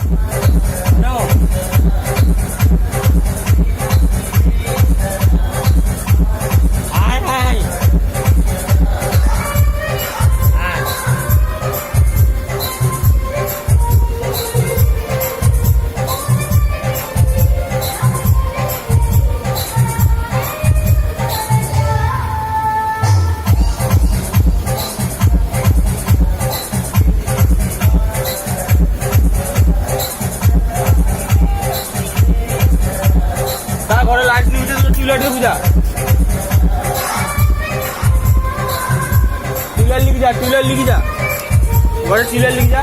No. Hai hai. Hai. তা ঘরে light নিয়ে টিউবলাইট বুঝা টিউবলাইট লিখি যা ঘরে টিউবলাইট লিখি যা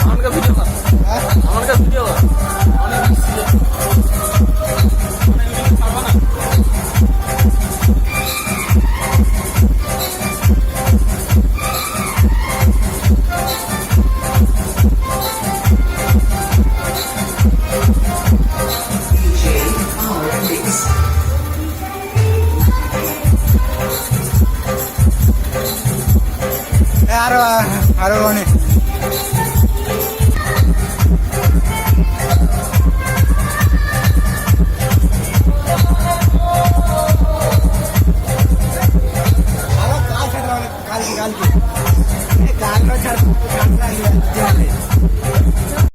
আমার ভিডিও কর আমার ভিডিও কর অনেক পারবা না আরো অনেক